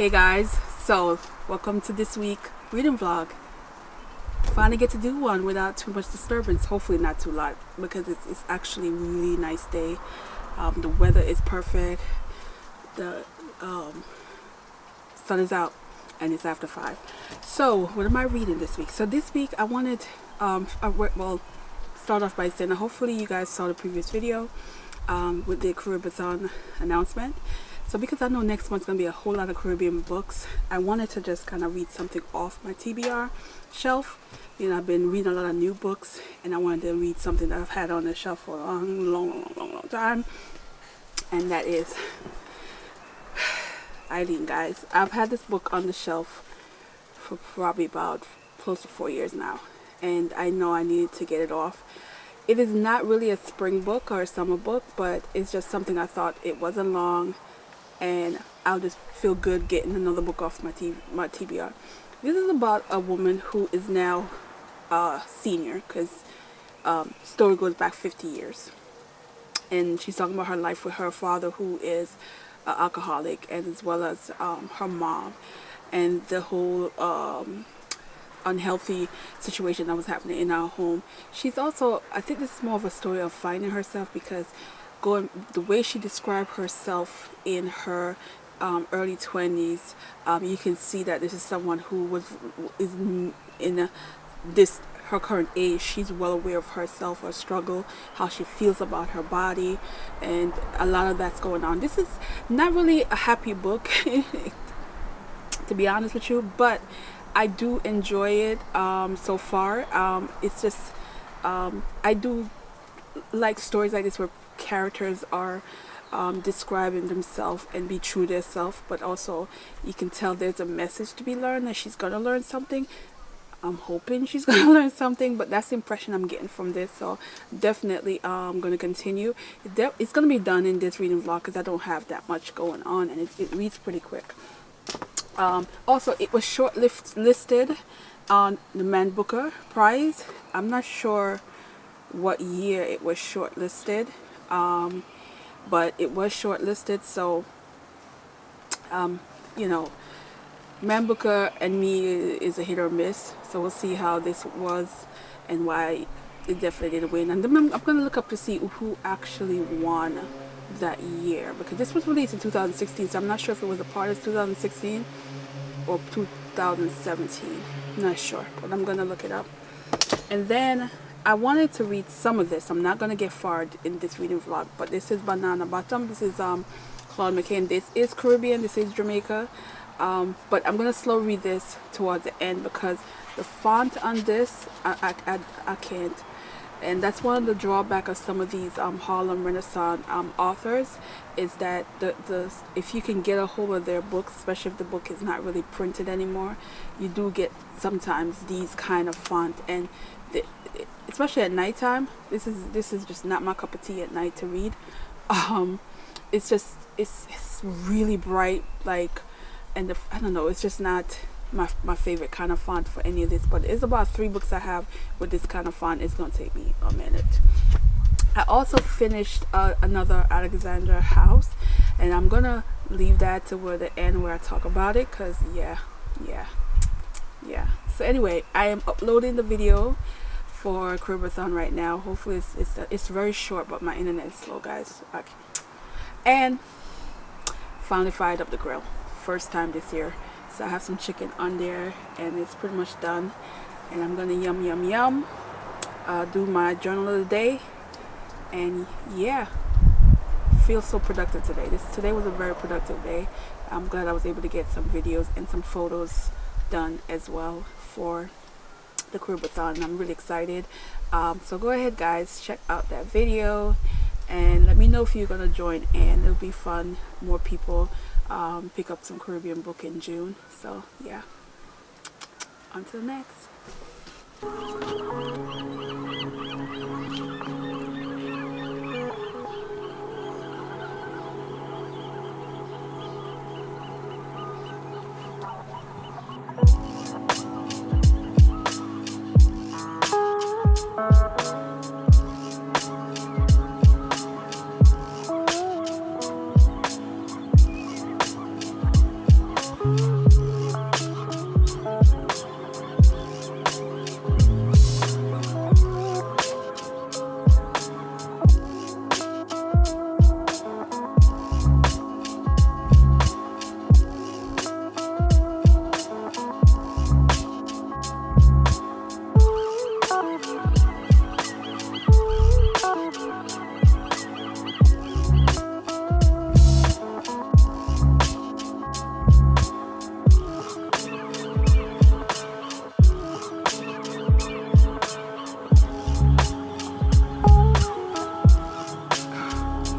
Hey guys, so welcome to this week reading vlog. Finally get to do one without too much disturbance. Hopefully not too loud because it's actually a really nice day. The weather is perfect. The sun is out and it's after 5. So what am I reading this week? So this week I wanted start off by saying hopefully you guys saw the previous video with the CaribAThon announcement. So because I know next month's going to be a whole lot of Caribbean books, I wanted to just kind of read something off my TBR shelf. You know, I've been reading a lot of new books and I wanted to read something that I've had on the shelf for a long time. And that is Eileen, guys. I've had this book on the shelf for probably about close to 4 years now. And I know I needed to get it off. It is not really a spring book or a summer book, but it's just something I thought it wasn't long. And I'll just feel good getting another book off my TBR. This is about a woman who is now a senior, because story goes back 50 years. And she's talking about her life with her father, who is an alcoholic, and as well as her mom, and the whole unhealthy situation that was happening in our home. She's also, I think this is more of a story of finding herself, because the way she described herself in her early 20s, you can see that this is someone who is in her current age. She's well aware of herself, her struggle, how she feels about her body, and a lot of that's going on. This is not really a happy book to be honest with you, but I do enjoy it so far. It's just I do like stories like this where characters are describing themselves and be true to themselves, but also you can tell there's a message to be learned, and she's gonna learn something. I'm hoping she's gonna learn something, but that's the impression I'm getting from this. So definitely I'm gonna continue. It's gonna be done in this reading vlog because I don't have that much going on, and it reads pretty quick. Also, it was shortlisted on the Man Booker Prize. I'm not sure what year it was shortlisted, but it was shortlisted. So you know, Man Booker and me is a hit or miss, so we'll see how this was and why it definitely didn't win. And I'm gonna look up to see who actually won that year, because this was released in 2016, so I'm not sure if it was a part of 2016 or 2017. I'm not sure, but I'm gonna look it up. And then I wanted to read some of this. I'm not going to get far in this reading vlog, but this is Banana Bottom. This is Claude McCain. This is Caribbean. This is Jamaica. But I'm going to slow read this towards the end because the font on this, I can't. And that's one of the drawbacks of some of these Harlem Renaissance authors, is that if you can get a hold of their books, especially if the book is not really printed anymore, you do get sometimes these kind of font, and especially at nighttime, this is just not my cup of tea at night to read. It's really bright, like, and I don't know, it's just not my favorite kind of font for any of this, but it's about 3 books I have with this kind of font. It's gonna take me a minute. I also finished another Alexandra House, and I'm gonna leave that to the end where I talk about it, because yeah. So anyway, I am uploading the video for CaribAThon right now. Hopefully it's very short, but my internet is slow, guys. Okay. And finally fired up the grill, first time this year. So I have some chicken on there, and it's pretty much done. And I'm gonna yum, do my journal of the day, and yeah, feel so productive today. Today was a very productive day. I'm glad I was able to get some videos and some photos done as well for the CaribAThon. I'm really excited. So go ahead, guys, check out that video and let me know if you're gonna join in. It'll be fun. More people pick up some Caribbean book in June. So yeah, on to the next.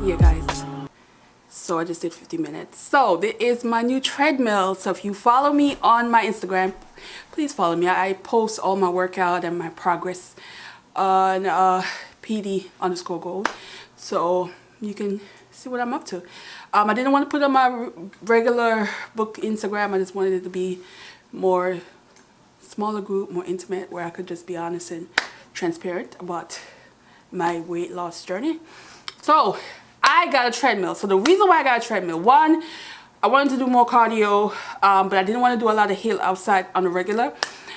Yeah, guys. So I just did 50 minutes. So this is my new treadmill. So if you follow me on my Instagram, please follow me. I post all my workout and my progress on PD_gold. So you can see what I'm up to. I didn't want to put on my regular book Instagram. I just wanted it to be more smaller group, more intimate, where I could just be honest and transparent about my weight loss journey. So I got a treadmill. So the reason why I got a treadmill, one, I wanted to do more cardio, but I didn't want to do a lot of hill outside on the regular.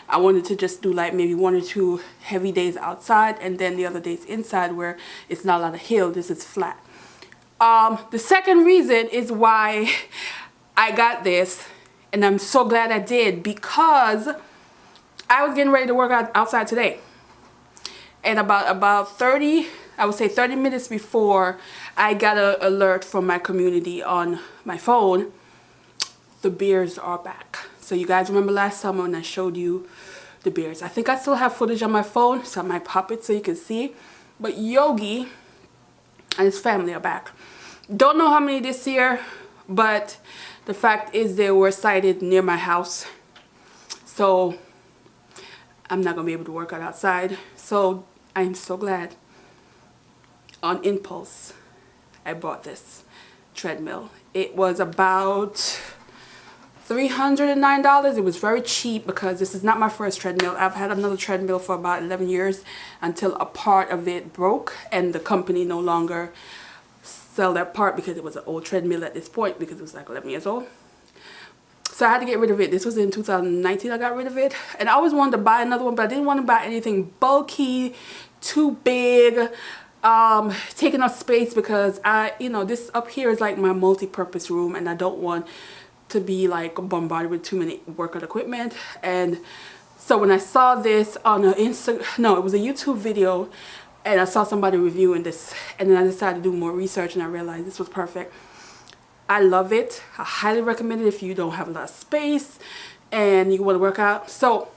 I wanted to just do like maybe 1 or 2 heavy days outside, and then the other days inside where it's not a lot of hill. This is flat. The second reason is why I got this, and I'm so glad I did, because I was getting ready to work out outside today. And about 30 minutes before, I got an alert from my community on my phone. The bears are back. So you guys remember last summer when I showed you the bears. I think I still have footage on my phone, so I might pop it so you can see. But Yogi and his family are back. Don't know how many this year, but the fact is they were sighted near my house. So I'm not going to be able to work out outside. So I'm so glad. On impulse, I bought this treadmill. It was about $309. It was very cheap because this is not my first treadmill. I've had another treadmill for about 11 years until a part of it broke and the company no longer sell that part because it was an old treadmill at this point, because it was like 11 years old. So I had to get rid of it. This was in 2019 I got rid of it. And I always wanted to buy another one, but I didn't want to buy anything bulky, too big, taking up space, because this up here is like my multi-purpose room, and I don't want to be like bombarded with too many workout equipment. And so when I saw this on it was a YouTube video, and I saw somebody reviewing this, and then I decided to do more research, and I realized this was perfect. I love it. I highly recommend it if you don't have a lot of space and you want to work out. So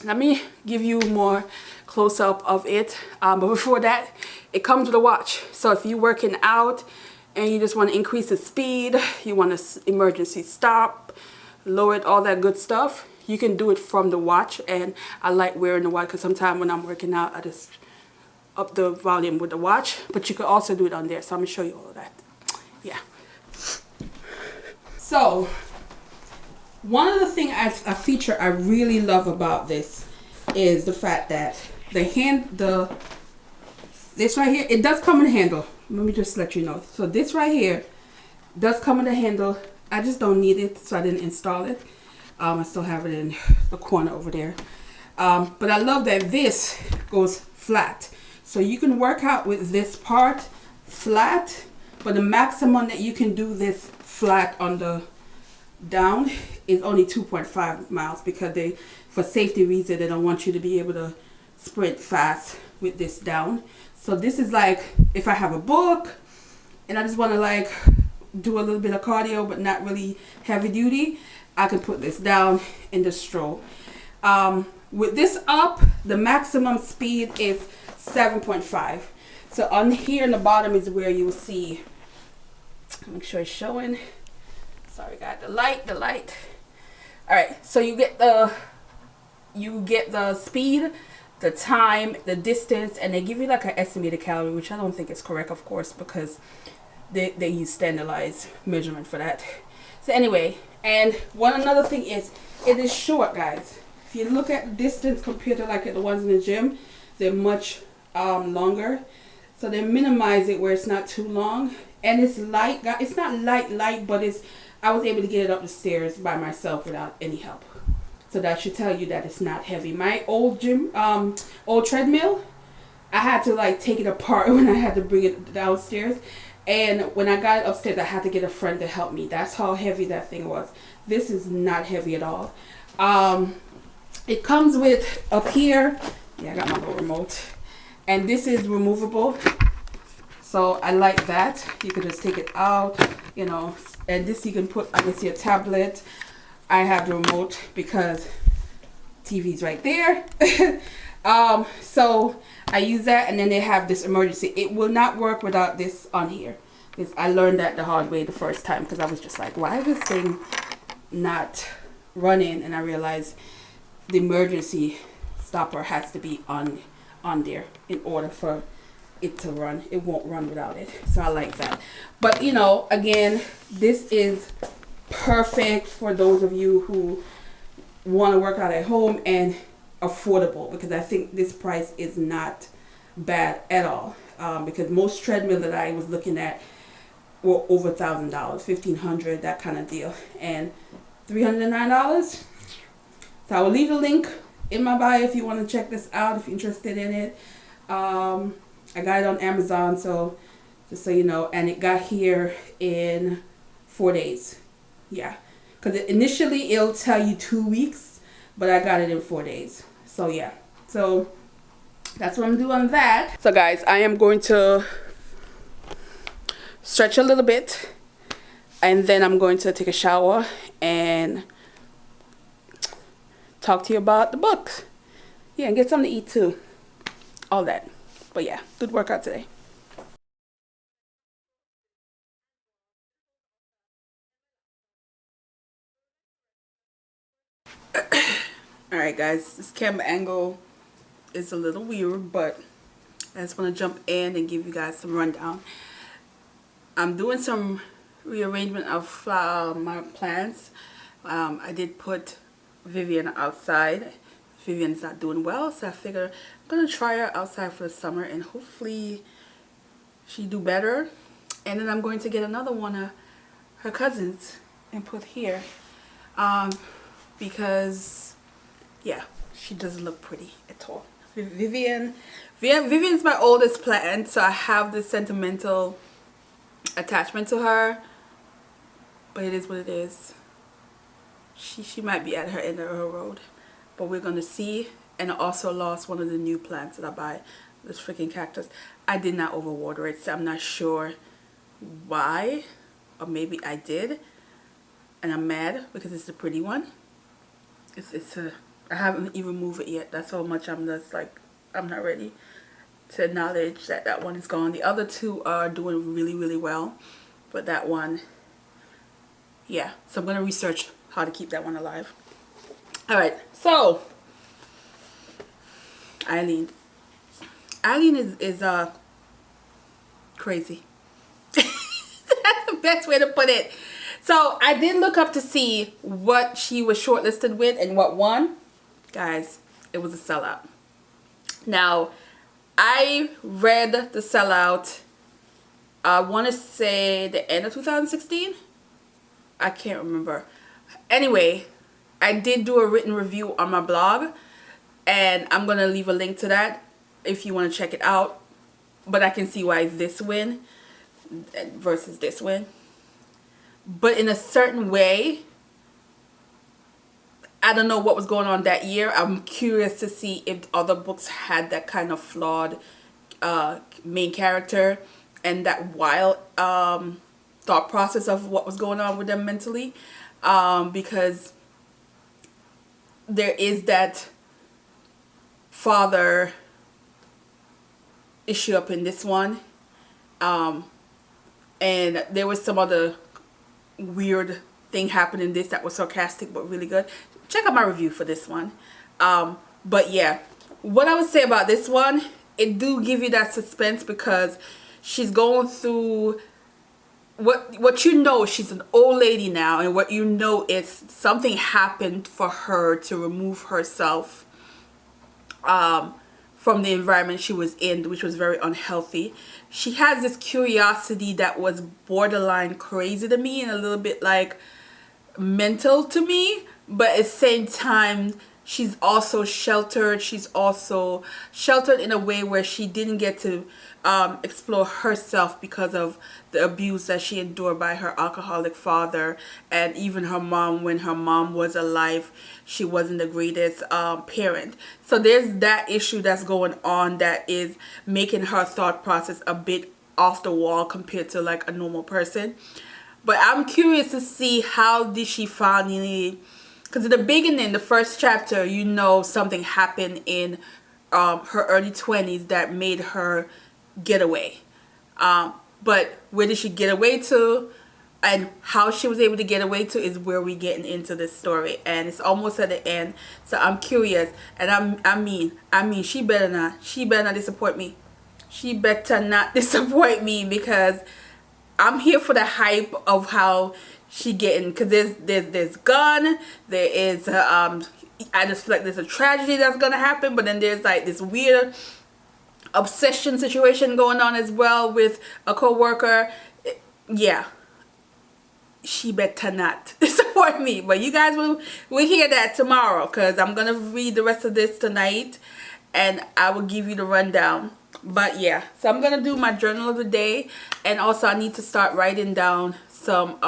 let me give you more close-up of it. But before that, it comes with a watch. So if you're working out and you just want to increase the speed, you want to emergency stop, lower it, all that good stuff, you can do it from the watch. And I like wearing the watch because sometimes when I'm working out, I just up the volume with the watch. But you can also do it on there. So I'm going to show you all of that. Yeah. So one of the things, a feature I really love about this is the fact that this right here, it does come with a handle. Let me just let you know. So this right here does come with a handle. I just don't need it, so I didn't install it. I still have it in the corner over there. But I love that this goes flat. So you can work out with this part flat, but the maximum that you can do this flat on the down is only 2.5 miles, because for safety reasons, they don't want you to be able to sprint fast with this down. So this is like if I have a book and I just want to like do a little bit of cardio but not really heavy duty, I can put this down and just stroll. With this up, the maximum speed is 7.5. So on here in the bottom is where you will see, make sure it's showing. Sorry guys, the light. All right, so you get the speed, the time, the distance, and they give you like an estimated calorie, which I don't think is correct, of course, because they use standardized measurement for that. So anyway, and another thing is, it is short, guys. If you look at the distance compared to like the ones in the gym, they're much longer. So they minimize it where it's not too long, and it's light. It's not light, but I was able to get it up the stairs by myself without any help. So that should tell you that it's not heavy. My old treadmill, I had to like take it apart when I had to bring it downstairs. And when I got it upstairs, I had to get a friend to help me. That's how heavy that thing was. This is not heavy at all. It comes with up here. Yeah, I got my little remote. And this is removable. So I like that. You can just take it out, and this you can put, I guess, your tablet. I have the remote because TV's right there. So I use that, and then they have this emergency. It will not work without this on here. Because I learned that the hard way the first time, because I was just like, why is this thing not running? And I realized the emergency stopper has to be on there in order for it to run. It won't run without it. So I like that. But you know, again, this is perfect for those of you who want to work out at home and affordable, because I think this price is not bad at all. Because most treadmill that I was looking at were over $1,000, $1,500, that kind of deal, and $309. So I will leave the link in my bio if you want to check this out, if you're interested in it. I got it on Amazon, so just so you know, and it got here in 4 days. Yeah, because initially it'll tell you 2 weeks, but I got it in 4 days. So yeah, so that's what I'm doing on that. So guys, I am going to stretch a little bit, and then I'm going to take a shower and talk to you about the book. Yeah, and get something to eat too. All that. But yeah, good workout today. Alright guys, this camera angle is a little weird, but I just want to jump in and give you guys some rundown. I'm doing some rearrangement of my plants. I did put Vivian outside. Vivian's not doing well, so I figure I'm gonna try her outside for the summer and hopefully she do better. And then I'm going to get another one of her cousins and put here, because yeah, she doesn't look pretty at all. Vivian's my oldest plant, so I have this sentimental attachment to her, but it is what it is. She might be at her end of her road, but we're gonna see. And I also lost one of the new plants that I buy, this freaking cactus. I did not overwater it, so I'm not sure why, or maybe I did, and I'm mad because it's a pretty one. I haven't even moved it yet. That's how much I'm just like, I'm not ready to acknowledge that that one is gone. The other two are doing really, really well, but that one, yeah. So I'm gonna research how to keep that one alive. All right, so Eileen is crazy. That's the best way to put it. So I did look up to see what she was shortlisted with and what won. Guys, it was a sellout. Now, I read the sellout, I want to say the end of 2016. I can't remember. Anyway, I did do a written review on my blog, and I'm going to leave a link to that if you want to check it out. But I can see why this win versus this win. But in a certain way, I don't know what was going on that year. I'm curious to see if other books had that kind of flawed main character and that wild thought process of what was going on with them mentally, because there is that father issue up in this one, and there was some other weird thing happening in this that was sarcastic but really good. Check out my review for this one. But yeah, what I would say about this one, it do give you that suspense because she's going through what you know, she's an old lady now, and what you know is something happened for her to remove herself from the environment she was in, which was very unhealthy. She has this curiosity that was borderline crazy to me and a little bit like mental to me, but at the same time she's also sheltered. She's also sheltered in a way where she didn't get to explore herself because of the abuse that she endured by her alcoholic father, and even her mom. When her mom was alive, she wasn't the greatest parent. So there's that issue that's going on that is making her thought process a bit off the wall compared to like a normal person. But I'm curious to see how did she finally, because in the beginning, the first chapter, you know, something happened in her early 20s that made her get away. But where did she get away to? And how she was able to get away to is where we getting into this story, and it's almost at the end. So I'm curious, and I mean, she better not disappoint me. She better not disappoint me, because I'm here for the hype of how she getting, because there's gun, there is I just feel like there's a tragedy that's gonna happen, but then there's like this weird obsession situation going on as well with a co-worker. Yeah, she better not disappoint me. But you guys will hear that tomorrow, because I'm gonna read the rest of this tonight and I will give you the rundown. But yeah, so I'm gonna do my journal of the day, and also I need to start writing down some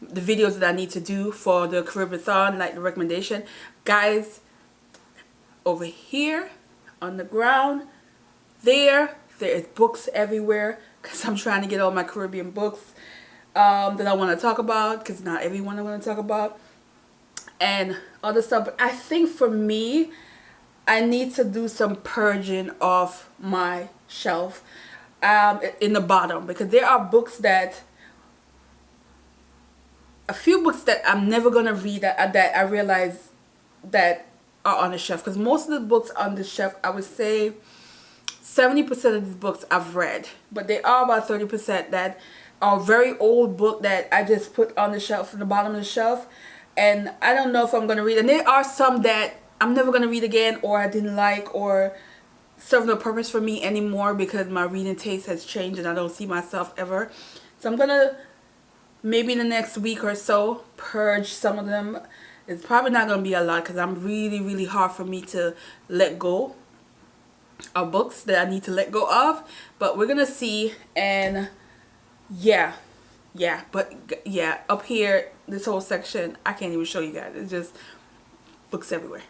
the videos that I need to do for the CaribAThon, like the recommendation. Guys, over here on the ground, there is books everywhere, because I'm trying to get all my Caribbean books that I want to talk about, because not everyone I want to talk about, and other stuff. But I think for me, I need to do some purging of my shelf in the bottom, because there are books that, a few books that I'm never gonna read that I realize that are on the shelf. Because most of the books on the shelf, I would say 70% of these books I've read, but there are about 30% that are very old book that I just put on the shelf, in the bottom of the shelf, and I don't know if I'm gonna read. And there are some that I'm never gonna read again, or I didn't like, or serve no purpose for me anymore, because my reading taste has changed and I don't see myself ever. So I'm gonna, maybe in the next week or so, purge some of them. It's probably not gonna be a lot, because I'm really hard for me to let go of books that I need to let go of. But we're gonna see. And yeah, but yeah, up here, this whole section, I can't even show you guys. It's just books everywhere,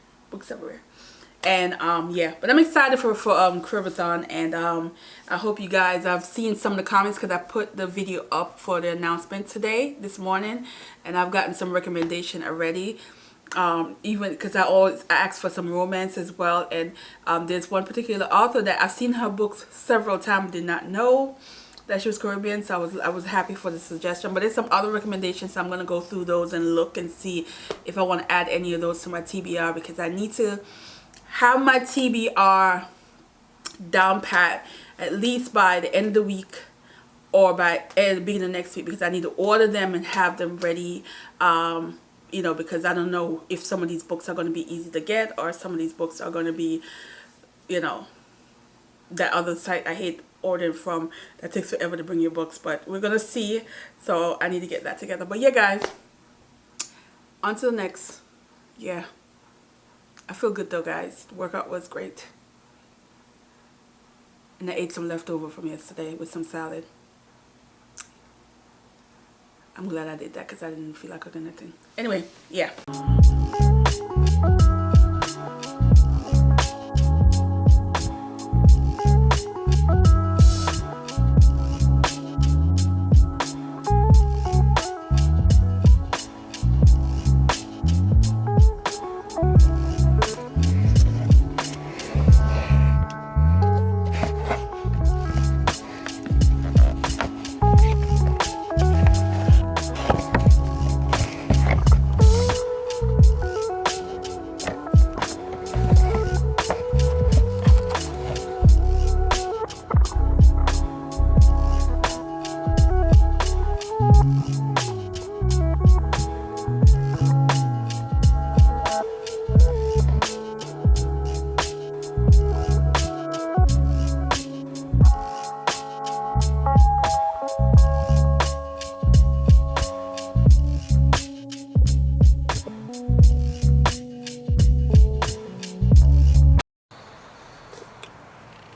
and yeah, but I'm excited for CaribAThon, and I hope you guys, I've seen some of the comments, because I put the video up for the announcement this morning, and I've gotten some recommendation already, even because I always ask for some romance as well. And there's one particular author that I've seen her books several times, did not know that she was Caribbean, so I was happy for the suggestion. But there's some other recommendations, so I'm gonna go through those and look and see if I want to add any of those to my TBR, because I need to have my TBR down pat at least by the end of the week, or by the beginning of next week, because I need to order them and have them ready. You know, because I don't know if some of these books are going to be easy to get, or some of these books are going to be, you know, that other site I hate ordering from, that takes forever to bring your books. But we're gonna see, so I need to get that together. But yeah, guys, on to the next. Yeah, I feel good though, guys. The workout was great, and I ate some leftover from yesterday with some salad. I'm glad I did that, because I didn't feel like cooking anything. Anyway, yeah.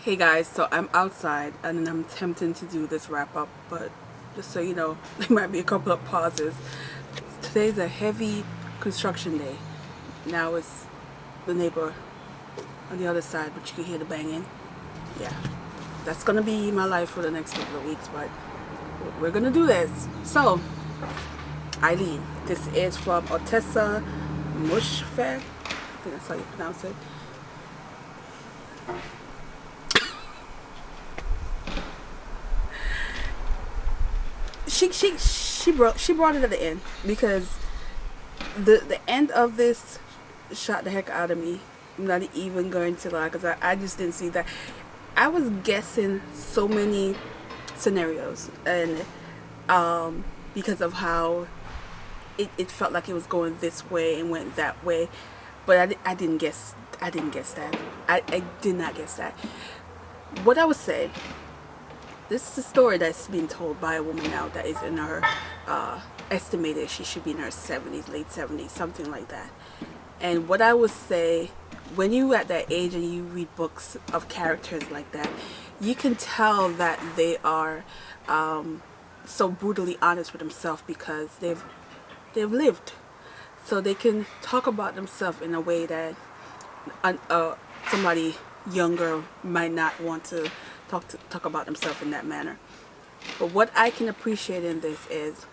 Hey guys, so I'm outside and I'm attempting to do this wrap up, but just so you know, there might be a couple of pauses. Today's a heavy construction day. Now it's the neighbor on the other side, but you can hear the banging. Yeah, that's gonna be my life for the next couple of weeks, but we're gonna do this. So, Eileen, this is from Otessa Mushfeg. I think that's how you pronounce it. she brought it at the end, because the end of this shot the heck out of me. I'm not even going to lie, because I just didn't see that. I was guessing so many scenarios, and because of how it felt like it was going this way and went that way, but I didn't guess that. I did not guess that. What I would say, this is a story that's being told by a woman now that is in her estimated she should be in her 70s, late 70s, something like that. And what I would say, when you at that age and you read books of characters like that, you can tell that they are so brutally honest with themselves, because they've lived, so they can talk about themselves in a way that somebody younger might not want to talk about themselves in that manner. But what I can appreciate in this is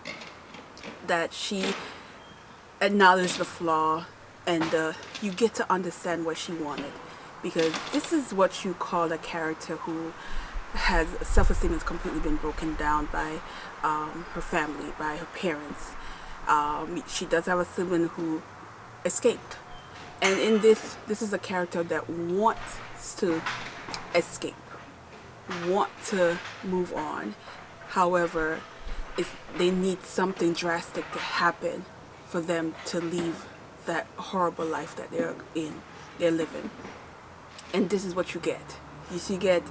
that she acknowledged the flaw, and you get to understand what she wanted, because this is what you call a character who has self-esteem has completely been broken down by her family, by her parents. She does have a sibling who escaped, and in this is a character that wants to escape, want to move on. However, they need something drastic to happen for them to leave that horrible life that they're living. And this is what you get. You get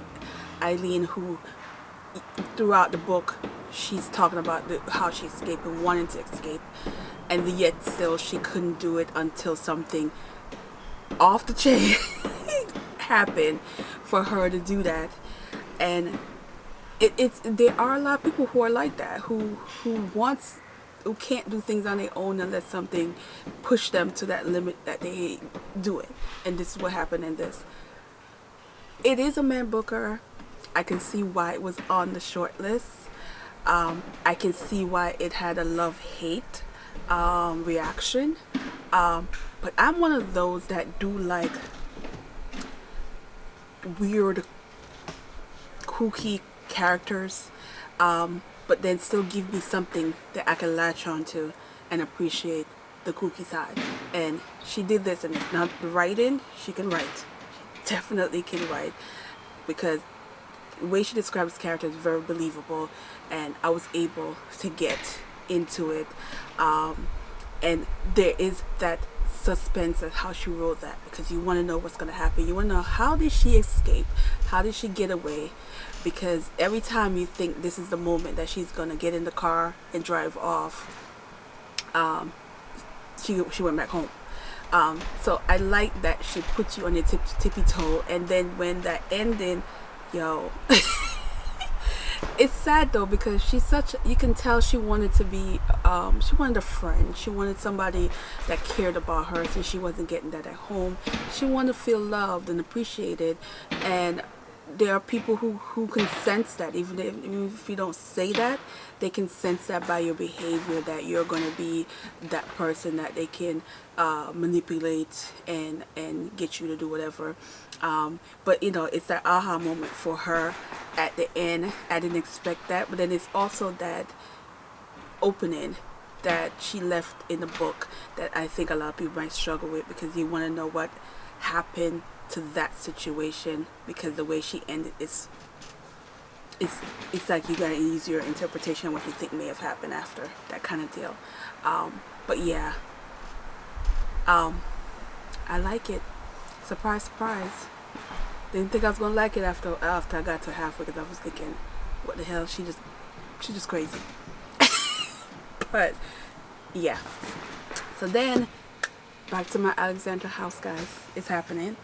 Eileen, who throughout the book she's talking about how she escaped and wanting to escape, and yet still she couldn't do it until something off the chain happened for her to do that. And there are a lot of people who are like that, who can't do things on their own unless something push them to that limit that they do it. And this is what happened in this. It is a man booker. I can see why it was on the short list. I can see why it had a love-hate reaction. But I'm one of those that do like weird, kooky characters, but then still give me something that I can latch onto and appreciate the kooky side. And she did this, and it's not writing. She can write. She definitely can write, because the way she describes this character is very believable, and I was able to get into it. And there is that suspense of how she wrote that, because you want to know what's going to happen. You want to know, how did she escape? How did she get away? Because every time you think this is the moment that she's going to get in the car and drive off, she went back home. So I like that she puts you on your tippy toe, and then when that ending, yo, it's sad though, because you can tell she wanted to be, she wanted a friend. She wanted somebody that cared about her, since she wasn't getting that at home. She wanted to feel loved and appreciated, and there are people who can sense that, even if you don't say that, they can sense that by your behavior, that you're going to be that person that they can manipulate and get you to do whatever. But it's that aha moment for her at the end. I didn't expect that, but then it's also that opening that she left in the book that I think a lot of people might struggle with, because you want to know what happened to that situation, because the way she ended it's like you gotta use your interpretation of what you think may have happened after, that kind of deal. But yeah, I like it. Surprise, surprise. Didn't think I was gonna like it after I got to halfway, because I was thinking, what the hell, she's just crazy. But yeah, so then back to my Alexandra house, guys. It's happening.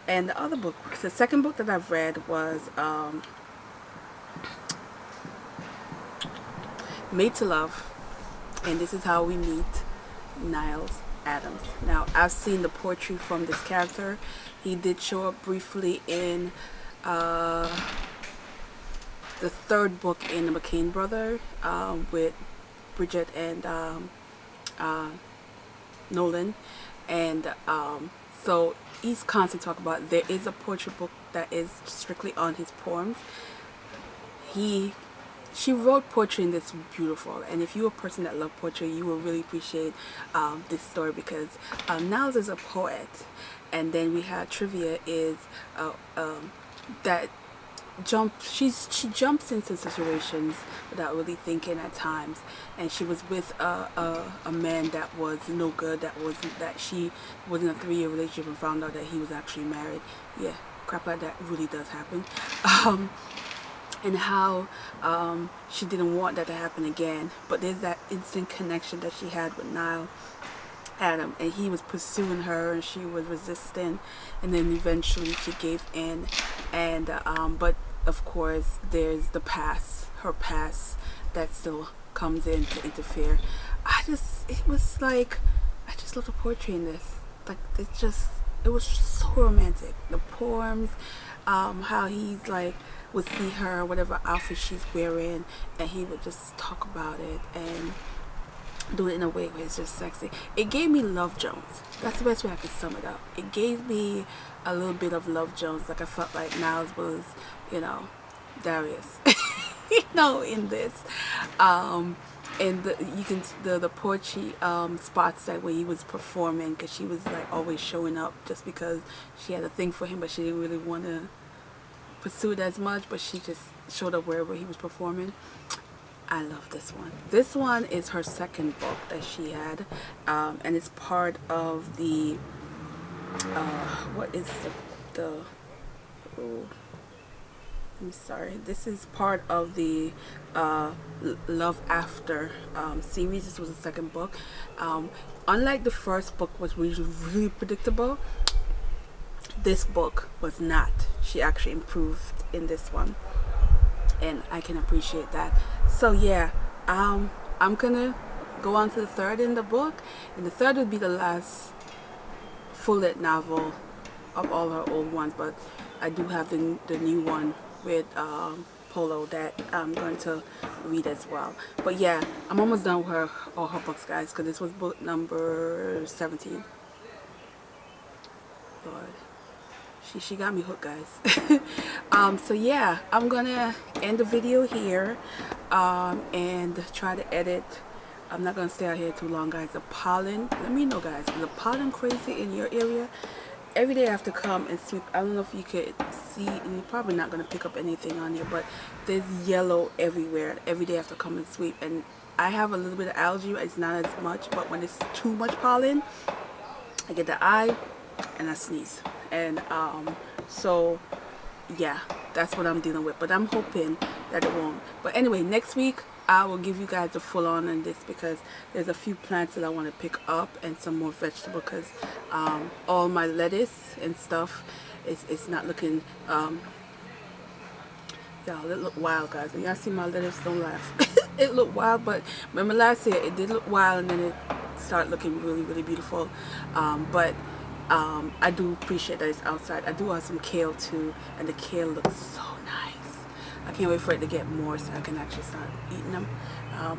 And the second book that I've read was Made to Love, and this is how we meet Niles Adams. Now, I've seen the poetry from this character. He did show up briefly in the third book in the McCain brother, with Bridget and Nolan. And so he's constantly talking about, there is a poetry book that is strictly on his poems. He she wrote poetry in this beautiful, and if you're a person that loves poetry, you will really appreciate this story, because Niles is a poet, and then we had trivia is that she jumps into situations without really thinking at times, and she was with a man that was no good, that she was in a 3-year relationship and found out that he was actually married. Yeah, crap like that really does happen. And how she didn't want that to happen again, but there's that instant connection that she had with Niall Adam, and he was pursuing her and she was resisting, and then eventually she gave in. And but of course there's the past, her past, that still comes in to interfere. It was like, I just love the poetry in this. Like, it was so romantic. The poems, how he's like would see her, whatever outfit she's wearing, and he would just talk about it and do it in a way where it's just sexy. It gave me Love Jones. That's the best way I could sum it up. It gave me a little bit of Love Jones. Like, I felt like Niles was, Darius, in this. And the poetry spots that where he was performing, because she was like always showing up just because she had a thing for him, but she didn't really want to pursue it as much, but she just showed up wherever he was performing. I love this one. This one is her second book that she had, and it's part of the what is the oh, I'm sorry, this is part of the Love After series. This was the second book. Unlike the first book, was really predictable, this book was not. She actually improved in this one, and I can appreciate that. So yeah, I'm gonna go on to the third in the book, and the third would be the last full-length novel of all her old ones, but I do have the new one with Polo that I'm going to read as well. But yeah, I'm almost done with all her books, guys, because this was book number 17. Lord, she got me hooked, guys. So yeah, I'm gonna end the video here and try to edit. I'm not gonna stay out here too long, guys. The pollen, let me know, guys, is the pollen crazy in your area? Every day I have to come and sweep. I don't know if you could see, and you're probably not gonna pick up anything on here, but there's yellow everywhere. Every day I have to come and sweep, and I have a little bit of algae. It's not as much, but when it's too much pollen, I get the eye and I sneeze. And so yeah, that's what I'm dealing with, but I'm hoping that it won't. But anyway, next week I will give you guys a full on this, because there's a few plants that I want to pick up and some more vegetable, because all my lettuce and stuff is not looking y'all, it look wild, guys. When y'all see my lettuce, don't laugh. It looked wild, but remember last year it did look wild, and then it started looking really, really beautiful. But I do appreciate that it's outside. I do have some kale too, and the kale looks so nice. I can't wait for it to get more so I can actually start eating them.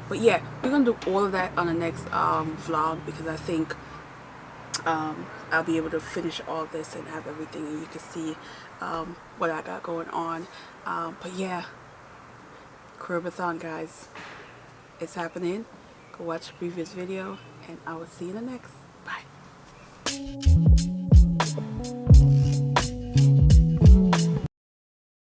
But yeah, we're gonna do all of that on the next vlog, because I think I'll be able to finish all this and have everything, and you can see what I got going on. But yeah, CaribAThon, guys, it's happening. Go watch the previous video, and I will see you in the next. Bye.